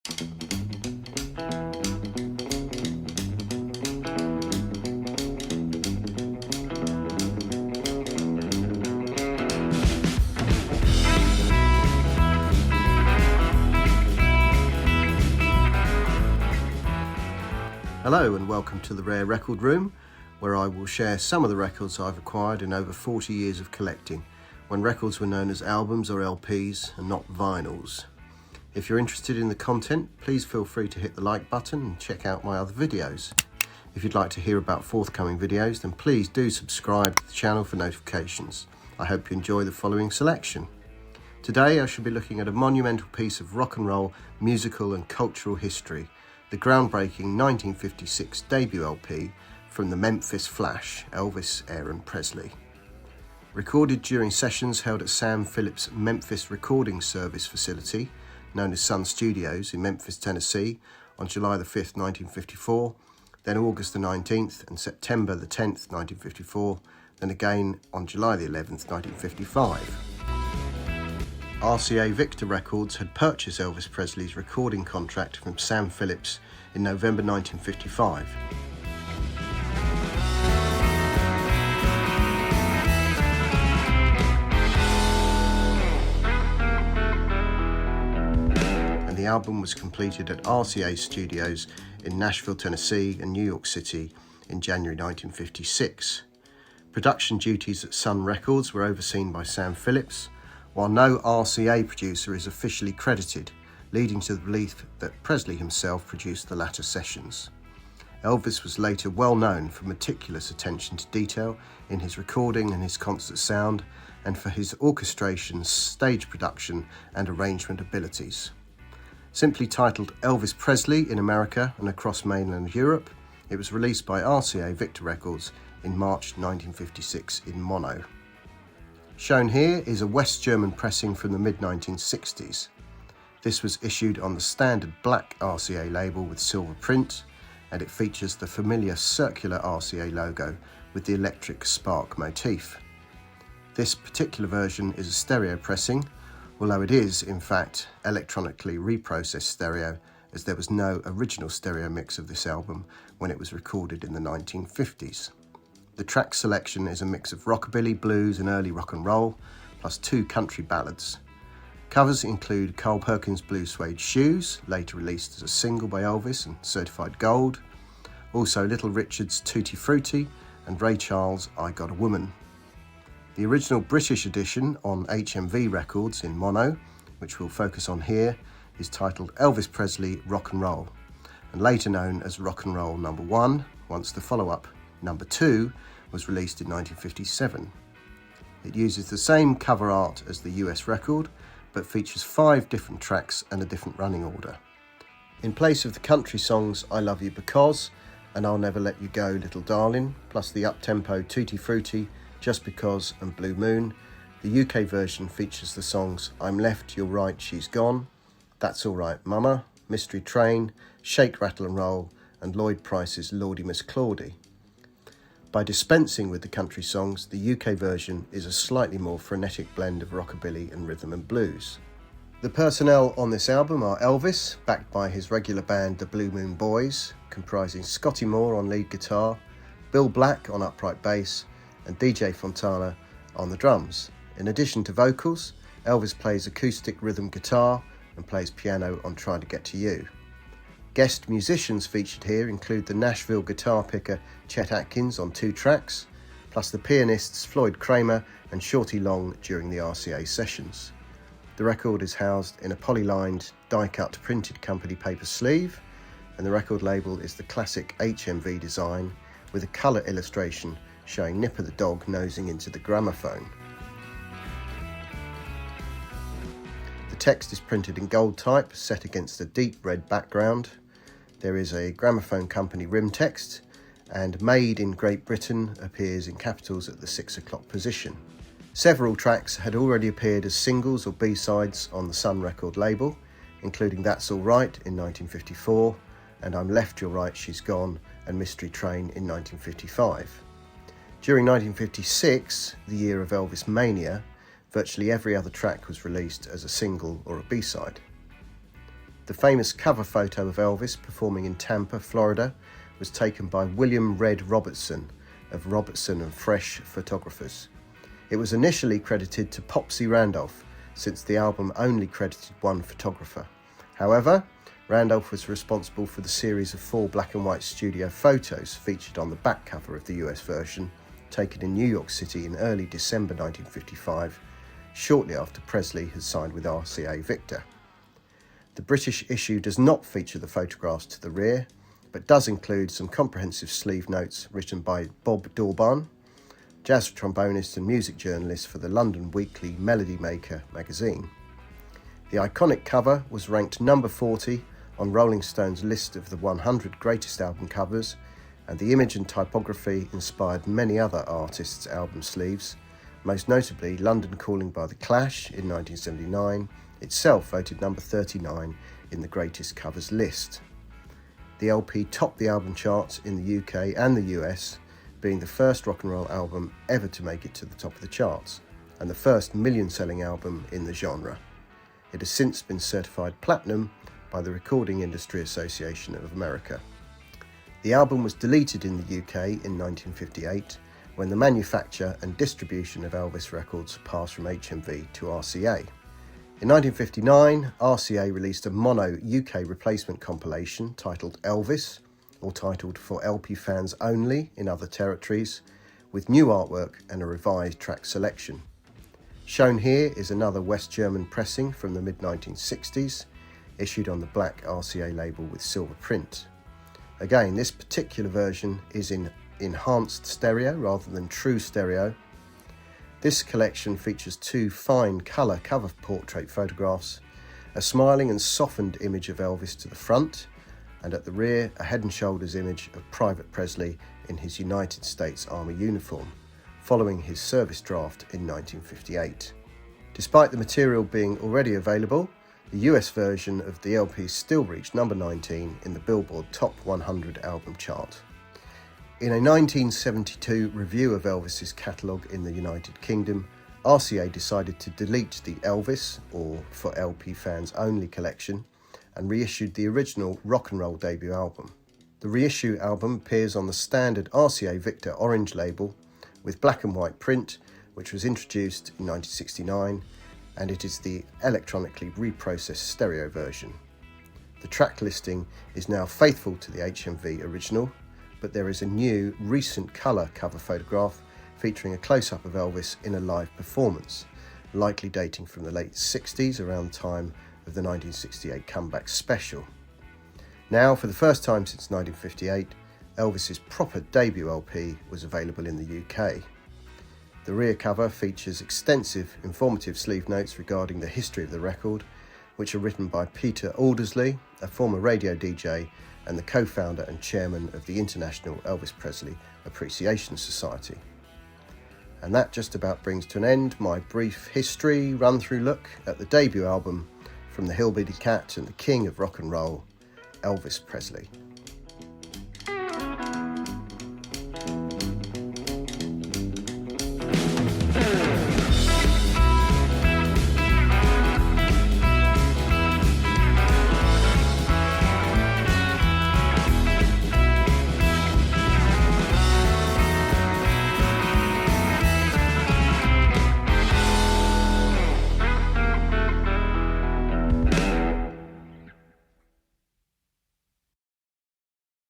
Hello and welcome to the Rare Record Room, where I will share some of the records I've acquired in over 40 years of collecting, when records were known as albums or LPs and not vinyls. If you're interested in the content, please feel free to hit the like button and check out my other videos. If you'd like to hear about forthcoming videos, then please do subscribe to the channel for notifications. I hope you enjoy the following selection. Today I shall be looking at a monumental piece of rock and roll musical and cultural history, the groundbreaking 1956 debut LP from the Memphis Flash, Elvis Aaron Presley. Recorded during sessions held at Sam Phillips' Memphis Recording Service facility, known as Sun Studios in Memphis, Tennessee, on July the 5th, 1954, then August the 19th and September the 10th, 1954, then again on July the 11th, 1955. RCA Victor Records had purchased Elvis Presley's recording contract from Sam Phillips in November 1955. And the album was completed at RCA Studios in Nashville, Tennessee and New York City in January 1956. Production duties at Sun Records were overseen by Sam Phillips, while no RCA producer is officially credited, leading to the belief that Presley himself produced the latter sessions. Elvis was later well known for meticulous attention to detail in his recording and his concert sound, and for his orchestration, stage production and arrangement abilities. Simply titled Elvis Presley in America and across mainland Europe, it was released by RCA Victor Records in March 1956 in mono. Shown here is a West German pressing from the mid-1960s. This was issued on the standard black RCA label with silver print, and it features the familiar circular RCA logo with the electric spark motif. This particular version is a stereo pressing, although it is, in fact, electronically reprocessed stereo, as there was no original stereo mix of this album when it was recorded in the 1950s. The track selection is a mix of rockabilly, blues and early rock and roll, plus 2 country ballads. Covers include Carl Perkins' Blue Suede Shoes, later released as a single by Elvis and certified gold, also Little Richard's Tutti Frutti and Ray Charles' I Got a Woman. The original British edition on HMV Records in mono, which we'll focus on here, is titled Elvis Presley Rock and Roll, and later known as Rock and Roll No. 1, once the follow-up No. 2 was released in 1957. It uses the same cover art as the US record, but features 5 different tracks and a different running order. In place of the country songs I Love You Because and I'll Never Let You Go Little Darling, plus the up-tempo Tutti Frutti, Just Because and Blue Moon, the UK version features the songs I'm Left, You're Right, She's Gone, That's All Right Mama, Mystery Train, Shake, Rattle and Roll and Lloyd Price's Lordy Miss Claudie. By dispensing with the country songs, the UK version is a slightly more frenetic blend of rockabilly and rhythm and blues. The personnel on this album are Elvis, backed by his regular band the Blue Moon Boys, comprising Scotty Moore on lead guitar, Bill Black on upright bass, and DJ Fontana on the drums. In addition to vocals, Elvis plays acoustic rhythm guitar and plays piano on Trying to Get to You. Guest musicians featured here include the Nashville guitar picker Chet Atkins on 2 tracks, plus the pianists Floyd Kramer and Shorty Long during the RCA sessions. The record is housed in a poly-lined, die-cut printed company paper sleeve, and the record label is the classic HMV design with a colour illustration showing Nipper the dog nosing into the gramophone. The text is printed in gold type set against a deep red background. There is a gramophone company rim text, and Made in Great Britain appears in capitals at the 6 o'clock position. Several tracks had already appeared as singles or B-sides on the Sun record label, including That's All Right in 1954, and I'm Left, You're Right, She's Gone, and Mystery Train in 1955. During 1956, the year of Elvis Mania, virtually every other track was released as a single or a B-side. The famous cover photo of Elvis performing in Tampa, Florida, was taken by William Red Robertson of Robertson and Fresh Photographers. It was initially credited to Popsy Randolph, since the album only credited one photographer. However, Randolph was responsible for the series of 4 black and white studio photos featured on the back cover of the US version, taken in New York City in early December 1955, shortly after Presley had signed with RCA Victor. The British issue does not feature the photographs to the rear, but does include some comprehensive sleeve notes written by Bob Dawbarn, jazz trombonist and music journalist for the London weekly Melody Maker magazine. The iconic cover was ranked number 40 on Rolling Stone's list of the 100 greatest album covers, and the image and typography inspired many other artists' album sleeves, most notably London Calling by The Clash in 1979, itself voted number 39 in the greatest covers list. The LP topped the album charts in the UK and the US, being the first rock and roll album ever to make it to the top of the charts, and the first million-selling album in the genre. It has since been certified platinum by the Recording Industry Association of America. The album was deleted in the UK in 1958 when the manufacture and distribution of Elvis records passed from HMV to RCA. In 1959, RCA released a mono UK replacement compilation titled Elvis, or titled For LP Fans Only in other territories, with new artwork and a revised track selection. Shown here is another West German pressing from the mid-1960s, issued on the black RCA label with silver print. Again, this particular version is in enhanced stereo rather than true stereo. This collection features 2 fine colour cover portrait photographs, a smiling and softened image of Elvis to the front, and at the rear a head and shoulders image of Private Presley in his United States Army uniform, following his service draft in 1958. Despite the material being already available, the US version of the LP still reached number 19 in the Billboard Top 100 album chart. In a 1972 review of Elvis's catalogue in the United Kingdom, RCA decided to delete the Elvis, or For LP Fans Only collection, and reissued the original rock and roll debut album. The reissue album appears on the standard RCA Victor orange label with black and white print, which was introduced in 1969, and it is the electronically reprocessed stereo version. The track listing is now faithful to the HMV original, but there is a new, recent colour cover photograph featuring a close-up of Elvis in a live performance, likely dating from the late 60s, around the time of the 1968 comeback special. Now, for the first time since 1958, Elvis's proper debut LP was available in the UK. The rear cover features extensive, informative sleeve notes regarding the history of the record, which are written by Peter Aldersley, a former radio DJ and the co-founder and chairman of the International Elvis Presley Appreciation Society. And that just about brings to an end my brief history run-through look at the debut album from the Hillbilly Cat and the King of Rock and Roll, Elvis Presley.